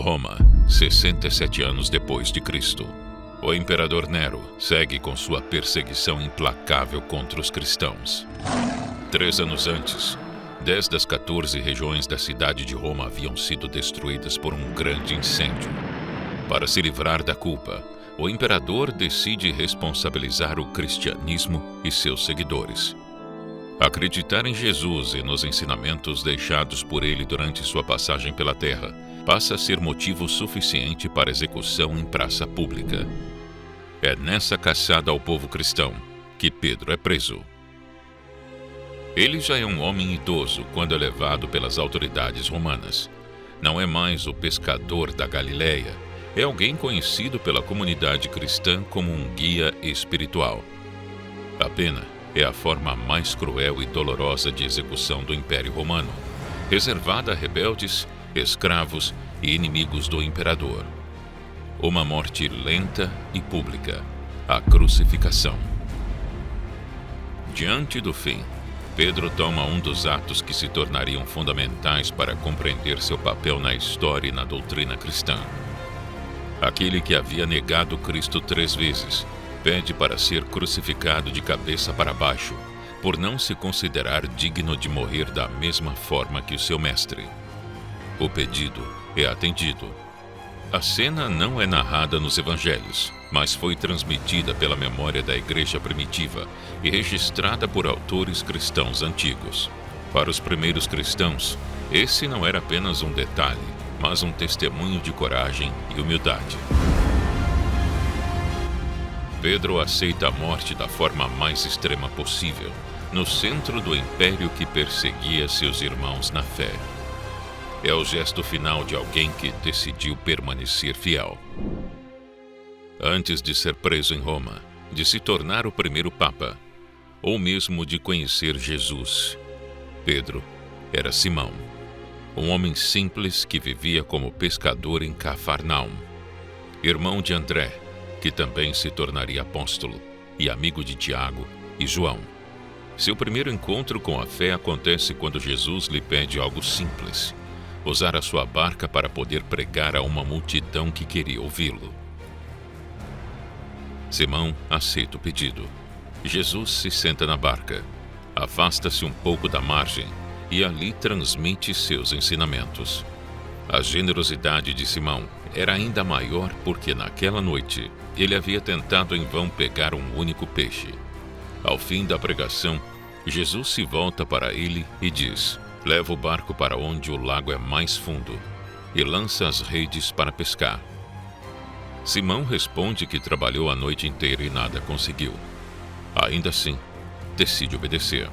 Roma, 67 anos depois de Cristo. O imperador Nero segue com sua perseguição implacável contra os cristãos. 3 anos antes, 10 das 14 regiões da cidade de Roma haviam sido destruídas por um grande incêndio. Para se livrar da culpa, o imperador decide responsabilizar o cristianismo e seus seguidores. Acreditar em Jesus e nos ensinamentos deixados por ele durante sua passagem pela terra passa a ser motivo suficiente para execução em praça pública. É nessa caçada ao povo cristão que Pedro é preso. Ele já é um homem idoso quando é levado pelas autoridades romanas. Não é mais o pescador da Galileia, é alguém conhecido pela comunidade cristã como um guia espiritual. A pena é a forma mais cruel e dolorosa de execução do Império Romano, reservada a rebeldes, escravos e inimigos do imperador. Uma morte lenta e pública, a crucificação. Diante do fim, Pedro toma um dos atos que se tornariam fundamentais para compreender seu papel na história e na doutrina cristã. Aquele que havia negado Cristo 3 vezes, pede para ser crucificado de cabeça para baixo, por não se considerar digno de morrer da mesma forma que o seu mestre. O pedido é atendido. A cena não é narrada nos evangelhos, mas foi transmitida pela memória da igreja primitiva e registrada por autores cristãos antigos. Para os primeiros cristãos, esse não era apenas um detalhe, mas um testemunho de coragem e humildade. Pedro aceita a morte da forma mais extrema possível, no centro do império que perseguia seus irmãos na fé. É o gesto final de alguém que decidiu permanecer fiel. Antes de ser preso em Roma, de se tornar o primeiro papa, ou mesmo de conhecer Jesus, Pedro era Simão, um homem simples que vivia como pescador em Cafarnaum, irmão de André, que também se tornaria apóstolo, e amigo de Tiago e João. Seu primeiro encontro com a fé acontece quando Jesus lhe pede algo simples: usar a sua barca para poder pregar a uma multidão que queria ouvi-lo. Simão aceita o pedido. Jesus se senta na barca, afasta-se um pouco da margem e ali transmite seus ensinamentos. A generosidade de Simão era ainda maior porque naquela noite ele havia tentado em vão pegar um único peixe. Ao fim da pregação, Jesus se volta para ele e diz: leva o barco para onde o lago é mais fundo e lança as redes para pescar. Simão responde que trabalhou a noite inteira e nada conseguiu. Ainda assim, decide obedecer.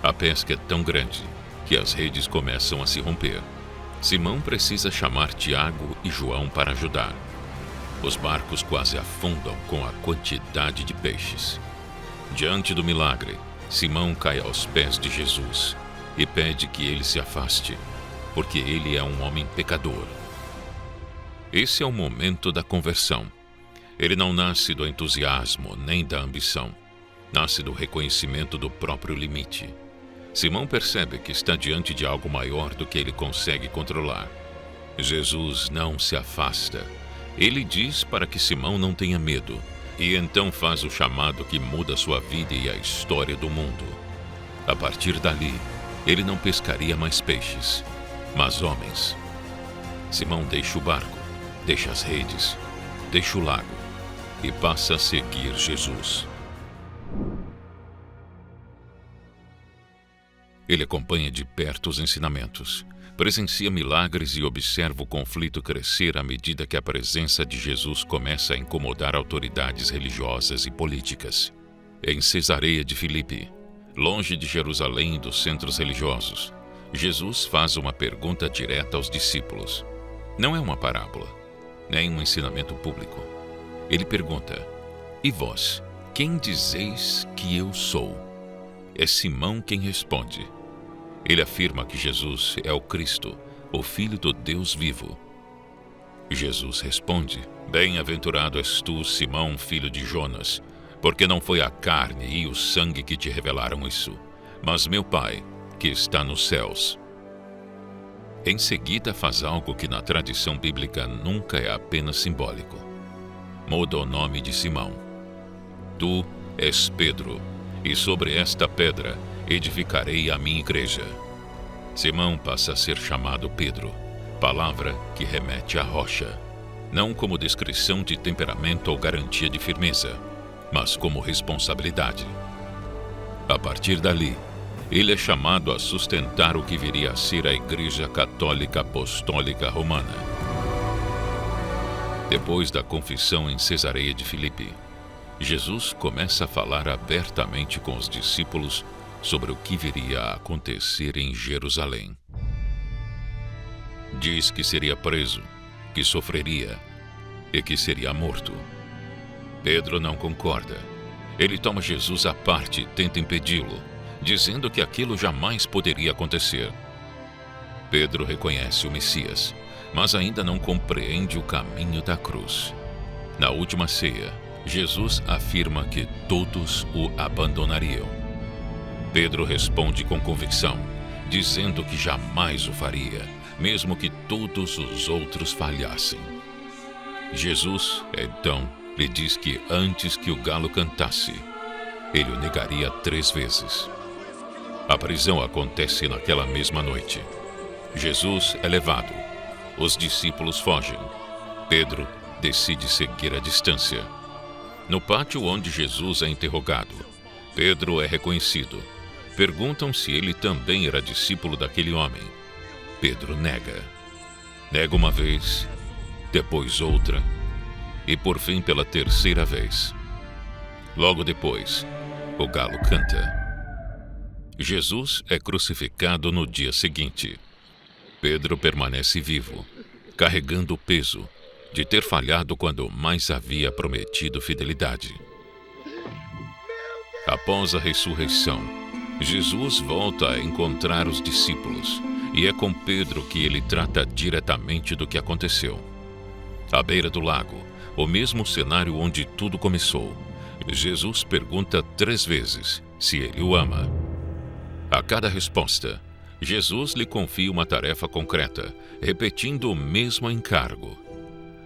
A pesca é tão grande que as redes começam a se romper. Simão precisa chamar Tiago e João para ajudar. Os barcos quase afundam com a quantidade de peixes. Diante do milagre, Simão cai aos pés de Jesus e pede que ele se afaste, porque ele é um homem pecador. Esse é o momento da conversão. Ele não nasce do entusiasmo nem da ambição. Nasce do reconhecimento do próprio limite. Simão percebe que está diante de algo maior do que ele consegue controlar. Jesus não se afasta. Ele diz para que Simão não tenha medo, e então faz o chamado que muda sua vida e a história do mundo. A partir dali, ele não pescaria mais peixes, mas homens. Simão deixa o barco, deixa as redes, deixa o lago e passa a seguir Jesus. Ele acompanha de perto os ensinamentos, presencia milagres e observa o conflito crescer à medida que a presença de Jesus começa a incomodar autoridades religiosas e políticas. Em Cesareia de Filipe, longe de Jerusalém e dos centros religiosos, Jesus faz uma pergunta direta aos discípulos. Não é uma parábola, nem um ensinamento público. Ele pergunta: e vós, quem dizeis que eu sou? É Simão quem responde. Ele afirma que Jesus é o Cristo, o Filho do Deus vivo. Jesus responde: bem-aventurado és tu, Simão, filho de Jonas, porque não foi a carne e o sangue que te revelaram isso, mas meu Pai, que está nos céus. Em seguida, faz algo que na tradição bíblica nunca é apenas simbólico. Muda o nome de Simão. Tu és Pedro, e sobre esta pedra edificarei a minha igreja. Simão passa a ser chamado Pedro, palavra que remete à rocha, não como descrição de temperamento ou garantia de firmeza, mas como responsabilidade. A partir dali, ele é chamado a sustentar o que viria a ser a Igreja Católica Apostólica Romana. Depois da confissão em Cesareia de Filipe, Jesus começa a falar abertamente com os discípulos sobre o que viria a acontecer em Jerusalém. Diz que seria preso, que sofreria e que seria morto. Pedro não concorda. Ele toma Jesus à parte e tenta impedi-lo, dizendo que aquilo jamais poderia acontecer. Pedro reconhece o Messias, mas ainda não compreende o caminho da cruz. Na última ceia, Jesus afirma que todos o abandonariam. Pedro responde com convicção, dizendo que jamais o faria, mesmo que todos os outros falhassem. Jesus, então, lhe diz que antes que o galo cantasse, ele o negaria 3 vezes. A prisão acontece naquela mesma noite. Jesus é levado. Os discípulos fogem. Pedro decide seguir à distância. No pátio onde Jesus é interrogado, Pedro é reconhecido. Perguntam se ele também era discípulo daquele homem. Pedro nega. Nega uma vez, depois outra, e por fim pela 3ª vez. Logo depois, o galo canta. Jesus é crucificado no dia seguinte. Pedro permanece vivo, carregando o peso de ter falhado quando mais havia prometido fidelidade. Após a ressurreição, Jesus volta a encontrar os discípulos e é com Pedro que ele trata diretamente do que aconteceu. À beira do lago, o mesmo cenário onde tudo começou, Jesus pergunta 3 vezes se ele o ama. A cada resposta, Jesus lhe confia uma tarefa concreta, repetindo o mesmo encargo: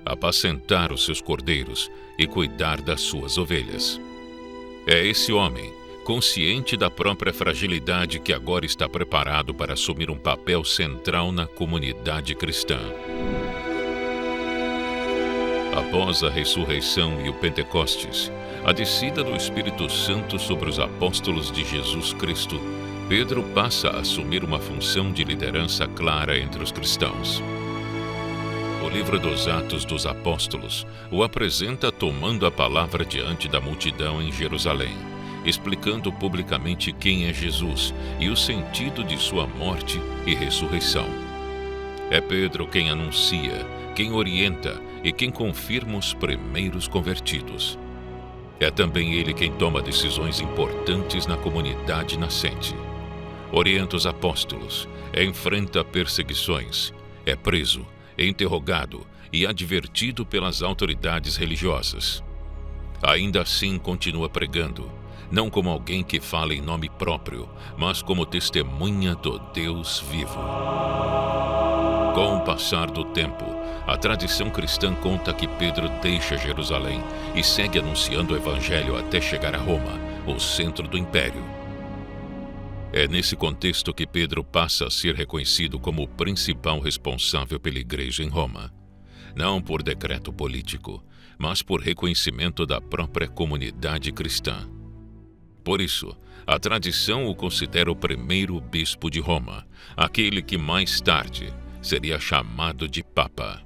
apacentar os seus cordeiros e cuidar das suas ovelhas. É esse homem, consciente da própria fragilidade, que agora está preparado para assumir um papel central na comunidade cristã. Após a ressurreição e o Pentecostes, a descida do Espírito Santo sobre os apóstolos de Jesus Cristo, Pedro passa a assumir uma função de liderança clara entre os cristãos. O livro dos Atos dos Apóstolos o apresenta tomando a palavra diante da multidão em Jerusalém, explicando publicamente quem é Jesus e o sentido de sua morte e ressurreição. É Pedro quem anuncia, quem orienta e quem confirma os primeiros convertidos. É também ele quem toma decisões importantes na comunidade nascente. Orienta os apóstolos, enfrenta perseguições, é preso, interrogado e advertido pelas autoridades religiosas. Ainda assim continua pregando, não como alguém que fala em nome próprio, mas como testemunha do Deus vivo. Com o passar do tempo, a tradição cristã conta que Pedro deixa Jerusalém e segue anunciando o evangelho até chegar a Roma, o centro do império. É nesse contexto que Pedro passa a ser reconhecido como o principal responsável pela igreja em Roma, não por decreto político, mas por reconhecimento da própria comunidade cristã. Por isso, a tradição o considera o primeiro bispo de Roma, aquele que mais tarde seria chamado de Papa.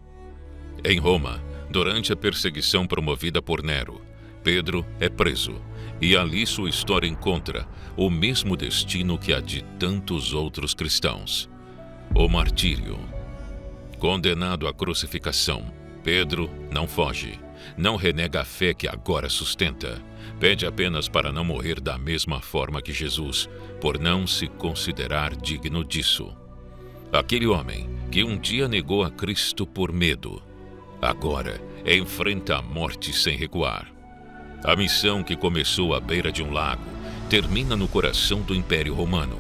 Em Roma, durante a perseguição promovida por Nero, Pedro é preso, e ali sua história encontra o mesmo destino que a de tantos outros cristãos: o martírio. Condenado à crucificação, Pedro não foge, não renega a fé que agora sustenta, pede apenas para não morrer da mesma forma que Jesus, por não se considerar digno disso. Aquele homem que um dia negou a Cristo por medo, agora enfrenta a morte sem recuar. A missão que começou à beira de um lago termina no coração do Império Romano.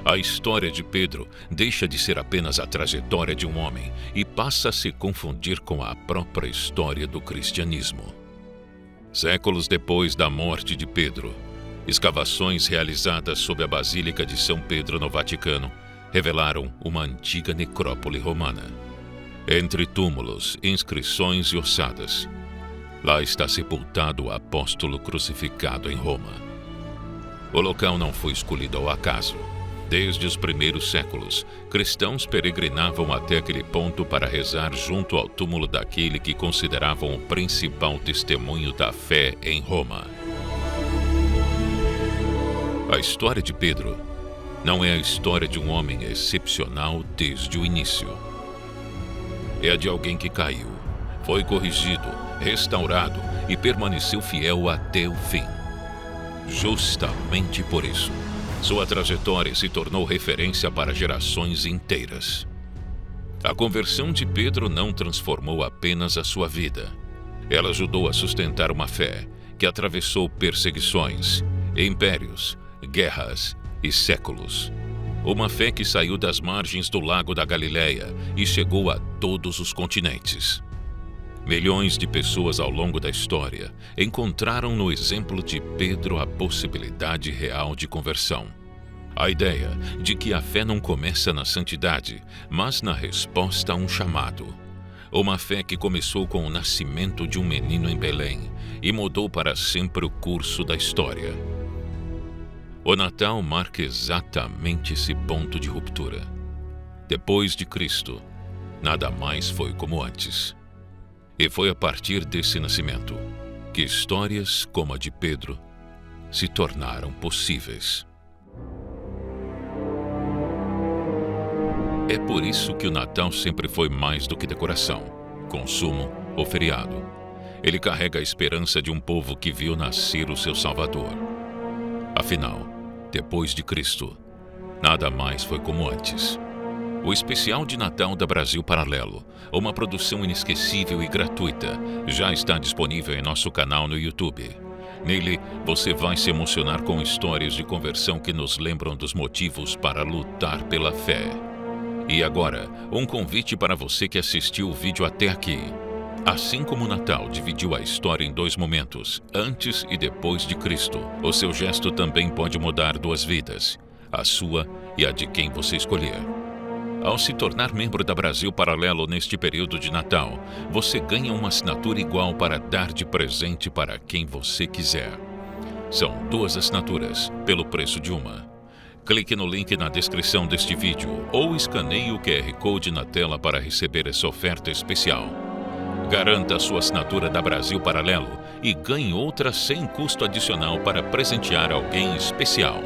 A história de Pedro deixa de ser apenas a trajetória de um homem e passa a se confundir com a própria história do cristianismo. Séculos depois da morte de Pedro, escavações realizadas sob a Basílica de São Pedro no Vaticano revelaram uma antiga necrópole romana. Entre túmulos, inscrições e ossadas, lá está sepultado o apóstolo crucificado em Roma. O local não foi escolhido ao acaso. Desde os primeiros séculos, cristãos peregrinavam até aquele ponto para rezar junto ao túmulo daquele que consideravam o principal testemunho da fé em Roma. A história de Pedro não é a história de um homem excepcional desde o início. É a de alguém que caiu, foi corrigido, restaurado e permaneceu fiel até o fim. Justamente por isso, sua trajetória se tornou referência para gerações inteiras. A conversão de Pedro não transformou apenas a sua vida. Ela ajudou a sustentar uma fé que atravessou perseguições, impérios, guerras e séculos. Uma fé que saiu das margens do Lago da Galileia e chegou a todos os continentes. Milhões de pessoas ao longo da história encontraram no exemplo de Pedro a possibilidade real de conversão. A ideia de que a fé não começa na santidade, mas na resposta a um chamado. Uma fé que começou com o nascimento de um menino em Belém e mudou para sempre o curso da história. O Natal marca exatamente esse ponto de ruptura. Depois de Cristo, nada mais foi como antes. E foi a partir desse nascimento que histórias como a de Pedro se tornaram possíveis. É por isso que o Natal sempre foi mais do que decoração, consumo ou feriado. Ele carrega a esperança de um povo que viu nascer o seu Salvador. Afinal, depois de Cristo, nada mais foi como antes. O especial de Natal da Brasil Paralelo, uma produção inesquecível e gratuita, já está disponível em nosso canal no YouTube. Nele, você vai se emocionar com histórias de conversão que nos lembram dos motivos para lutar pela fé. E agora, um convite para você que assistiu o vídeo até aqui. Assim como o Natal dividiu a história em dois momentos, antes e depois de Cristo, o seu gesto também pode mudar duas vidas, a sua e a de quem você escolher. Ao se tornar membro da Brasil Paralelo neste período de Natal, você ganha uma assinatura igual para dar de presente para quem você quiser. São 2 assinaturas, pelo preço de uma. Clique no link na descrição deste vídeo ou escaneie o QR Code na tela para receber essa oferta especial. Garanta a sua assinatura da Brasil Paralelo e ganhe outra sem custo adicional para presentear alguém especial.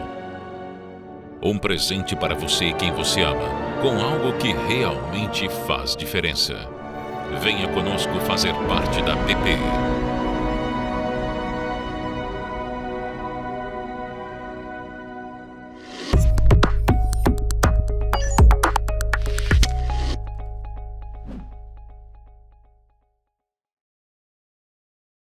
Um presente para você e quem você ama, com algo que realmente faz diferença. Venha conosco fazer parte da PP.